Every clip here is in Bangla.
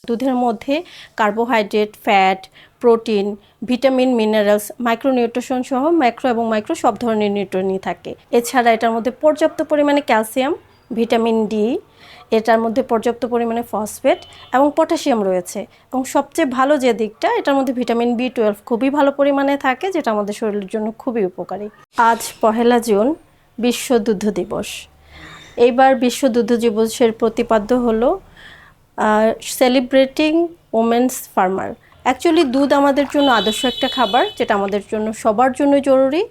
দুধের মধ্যে carbohydrate, fat, protein, vitamin, minerals, micronutrition সহ ম্যাক্রো এবং মাইক্রো সব ধরনের নিউট্রিয়েন্টই থাকে। এছাড়া এটার মধ্যে পর্যাপ্ত পরিমাণে ক্যালসিয়াম, ভিটামিন ডি, এটার মধ্যে পর্যাপ্ত পরিমাণে ফসফেট এবং পটাশিয়াম রয়েছে। এবং সবচেয়ে ভালো যে দিকটা, এটার মধ্যে ভিটামিন B12 খুবই ভালো পরিমাণে থাকে, যেটা আমাদের শরীরের জন্য খুবই উপকারী। আজ 1 জুন বিশ্ব দুগ্ধ দিবস। এইবার বিশ্ব দুগ্ধ দিবসের প্রতিপাদ্য হলো সেলিব্রেটিং ওমেন্স ফার্মার। অ্যাকচুয়ালি দুধ আমাদের জন্য আদর্শ একটা খাবার, যেটা আমাদের জন্য সবার জন্য জরুরি।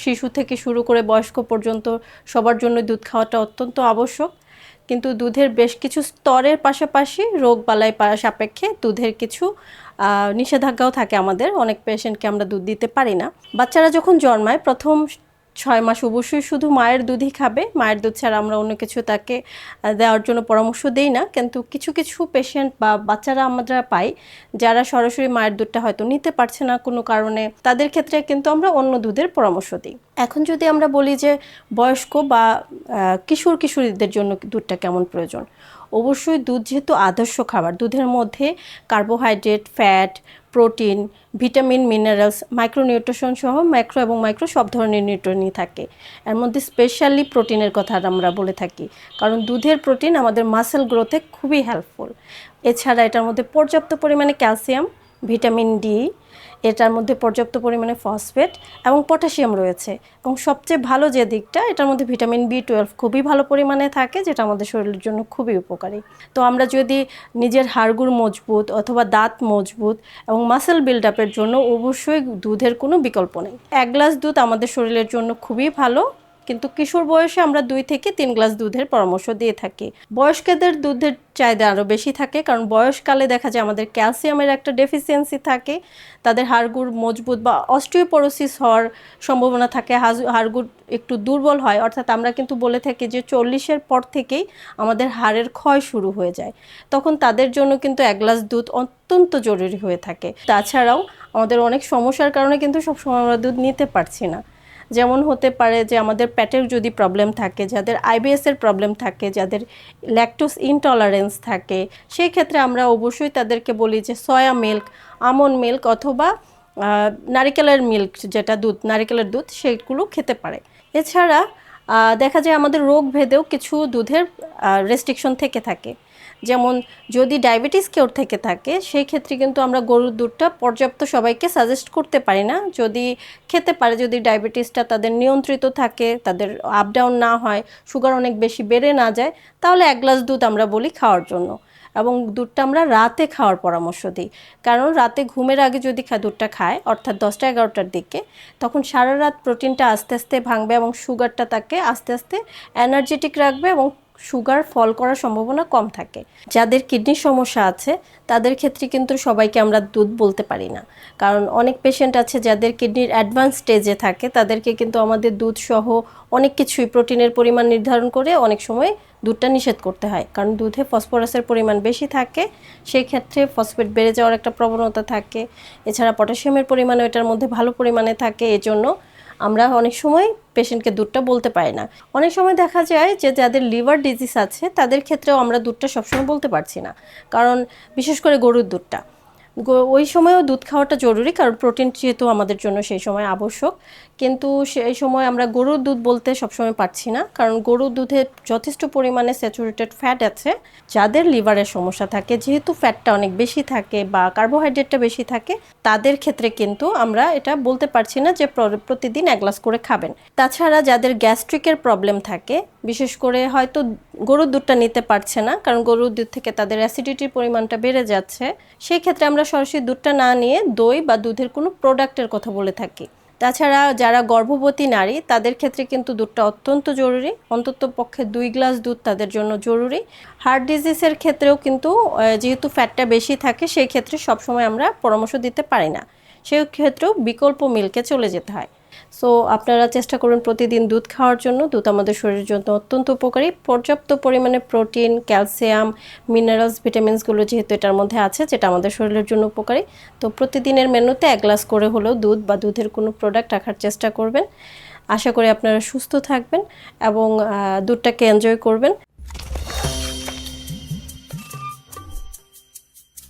শিশু থেকে শুরু করে বয়স্ক পর্যন্ত সবার জন্য দুধ খাওয়াটা অত্যন্ত আবশ্যক। কিন্তু দুধের বেশ কিছু স্তরের পাশাপাশি রোগবালাই সাপেক্ষে দুধের কিছু নিষেধাজ্ঞাও থাকে আমাদের। অনেক পেশেন্টকে আমরা দুধ দিতে পারি না। বাচ্চারা যখন জন্মায় প্রথম 6 মাস অবশ্যই শুধু মায়ের দুধই খাবে। মায়ের দুধ ছাড়া আমরা অন্য কিছু তাকে দেওয়ার জন্য পরামর্শ দিই না। কিন্তু কিছু কিছু পেশেন্ট বা বাচ্চারা আমরা পাই যারা সরাসরি মায়ের দুধটা হয়তো নিতে পারছে না কোনো কারণে, তাদের ক্ষেত্রে কিন্তু আমরা অন্য দুধের পরামর্শ দিই। এখন যদি আমরা বলি যে বয়স্ক বা কিশোর কিশোরীদের জন্য দুধটা কেমন প্রয়োজন, অবশ্যই দুধ যেহেতু আদর্শ খাবার, দুধের মধ্যে carbohydrate, fat, protein, vitamin, minerals, micronutrition সহ ম্যাক্রো এবং মাইক্রো সব ধরনের নিউট্রিয়েন্টই থাকে। এর মধ্যে স্পেশালি প্রোটিনের কথা আমরা বলে থাকি, কারণ দুধের প্রোটিন আমাদের মাসেল গ্রোথে খুবই হেল্পফুল। এছাড়া এটার মধ্যে পর্যাপ্ত পরিমাণে ক্যালসিয়াম, ভিটামিন ডি, এটার মধ্যে পর্যাপ্ত পরিমাণে ফসফেট এবং পটাশিয়াম রয়েছে। এবং সবচেয়ে ভালো যে দিকটা, এটার মধ্যে ভিটামিন B12 খুবই ভালো পরিমাণে থাকে, যেটা আমাদের শরীরের জন্য খুবই উপকারী। তো আমরা যদি নিজের হাড়গুড় মজবুত অথবা দাঁত মজবুত এবং মাসেল বিল্ড আপের জন্য অবশ্যই দুধের কোনো বিকল্প নেই। 1 গ্লাস দুধ আমাদের শরীরের জন্য খুবই ভালো, কিন্তু কিশোর বয়সে আমরা 2 থেকে 3 গ্লাস দুধের পরামর্শ দিয়ে থাকি। বয়স্কদের দুধের চাহিদা আরও বেশি থাকে, কারণ বয়সকালে দেখা যায় আমাদের ক্যালসিয়ামের একটা ডেফিসিয়েন্সি থাকে, তাদের হাড়গুড় মজবুত বা অস্টিওপোরোসিস হওয়ার সম্ভাবনা থাকে, হাড়গুড় একটু দুর্বল হয়। অর্থাৎ আমরা কিন্তু বলে থাকি যে 40-এর পর থেকেই আমাদের হাড়ের ক্ষয় শুরু হয়ে যায়। তখন তাদের জন্য কিন্তু 1 গ্লাস দুধ অত্যন্ত জরুরি হয়ে থাকে। তাছাড়াও আমাদের অনেক সমস্যার কারণে কিন্তু সবসময় আমরা দুধ নিতে পারছি না। যেমন হতে পারে যে আমাদের পেটের যদি প্রবলেম থাকে, যাদের IBS-এর প্রবলেম থাকে, যাদের ল্যাকটোজ ইনটলারেন্স থাকে, সেই ক্ষেত্রে আমরা অবশ্যই তাদেরকে বলি যে সয়া মিল্ক, আমন্ড মিল্ক অথবা নারিকেলের মিল্ক, যেটা দুধ, নারিকেলের দুধ, সেগুলো খেতে পারে। এছাড়া দেখা যায় আমাদের রোগ ভেদেও কিছু দুধের রেস্ট্রিকশন থেকে থাকে। যেমন যদি ডায়াবেটিস কেউ থেকে থাকে, সেই ক্ষেত্রে কিন্তু আমরা গরুর দুধটা পর্যাপ্ত সবাইকে সাজেস্ট করতে পারি না। যদি খেতে পারে, যদি ডায়াবেটিসটা তাদের নিয়ন্ত্রিত থাকে, তাদের আপ ডাউন না হয়, সুগার অনেক বেশি বেড়ে না যায়, তাহলে 1 গ্লাস দুধ আমরা বলি খাওয়ার জন্য। এবং দুধটা আমরা রাতে খাওয়ার পরামর্শ দিই, কারণ রাতে ঘুমের আগে যদি দুধটা খায়, অর্থাৎ 10টা-11টার দিকে, তখন সারা রাত প্রোটিনটা আস্তে আস্তে ভাঙবে এবং সুগারটা তাকে আস্তে আস্তে এনার্জেটিক রাখবে এবং সুগার ফল করার সম্ভাবনা কম থাকে। যাদের কিডনির সমস্যা আছে তাদের ক্ষেত্রে কিন্তু সবাইকে আমরা দুধ বলতে পারি না, কারণ অনেক পেশেন্ট আছে যাদের কিডনির অ্যাডভান্স স্টেজে থাকে, তাদেরকে কিন্তু আমাদের দুধ সহ অনেক কিছুই প্রোটিনের পরিমাণ নির্ধারণ করে অনেক সময় দুধটা নিষেধ করতে হয়, কারণ দুধে ফসফরাসের পরিমাণ বেশি থাকে, সেই ক্ষেত্রে ফসফেট বেড়ে যাওয়ার একটা প্রবণতা থাকে। এছাড়া পটাশিয়ামের পরিমাণও এটার মধ্যে ভালো পরিমাণে থাকে, এজন্য আমরা অনেক সময় পেশেন্টকে দুধটা বলতে পারি না। অনেক সময় দেখা যায় যে যাদের লিভার ডিজিজ আছে তাদের ক্ষেত্রেও আমরা দুধটা সবসময় বলতে পারছি না, কারণ বিশেষ করে গরুর দুধটা, ওই সময়ও দুধ খাওয়াটা জরুরি, কারণ প্রোটিন যেহেতু আমাদের জন্য সেই সময় আবশ্যক। কিন্তু সেই সময় আমরা গরুর দুধ বলতে সবসময় পারছি না, কারণ গরুর দুধে যথেষ্ট পরিমাণে স্যাচুরেটেড ফ্যাট আছে। যাদের লিভারের সমস্যা থাকে, যেহেতু ফ্যাটটা অনেক বেশি থাকে বা কার্বোহাইড্রেটটা বেশি থাকে, তাদের ক্ষেত্রে কিন্তু আমরা এটা বলতে পারছি না যে প্রতিদিন 1 গ্লাস করে খাবেন। তাছাড়া যাদের গ্যাস্ট্রিকের প্রবলেম থাকে, বিশেষ করে হয়তো গরুর দুধটা নিতে পারছে না, কারণ গরুর দুধ থেকে তাদের অ্যাসিডিটির পরিমাণটা বেড়ে যাচ্ছে, সেই ক্ষেত্রে আমরা সরাসরি দুধটা না নিয়ে দই বা দুধের কোনো প্রোডাক্টের কথা বলে থাকি। তাছাড়া যারা গর্ভবতী নারী, তাদের ক্ষেত্রে কিন্তু দুধটা অত্যন্ত জরুরি, অন্তত পক্ষে 2 গ্লাস দুধ তাদের জন্য জরুরি। হার্ট ডিজিজের ক্ষেত্রেও কিন্তু যেহেতু ফ্যাটটা বেশি থাকে, সেই ক্ষেত্রে সবসময় আমরা পরামর্শ দিতে পারি না, সেই ক্ষেত্রেও বিকল্প মিল্কে চলে যেতে হয়। সো আপনারা চেষ্টা করুন প্রতিদিন দুধ খাওয়ার জন্য। দুধ আমাদের শরীরের জন্য অত্যন্ত উপকারী, পর্যাপ্ত পরিমাণে প্রোটিন, ক্যালসিয়াম, মিনারেলস, ভিটামিনসগুলো যেহেতু এটার মধ্যে আছে, যেটা আমাদের শরীরের জন্য উপকারী। তো প্রতিদিনের মেনুতে 1 গ্লাস করে হলেও দুধ বা দুধের কোনো প্রোডাক্ট রাখার চেষ্টা করবেন। আশা করি আপনারা সুস্থ থাকবেন এবং দুধটাকে এনজয় করবেন।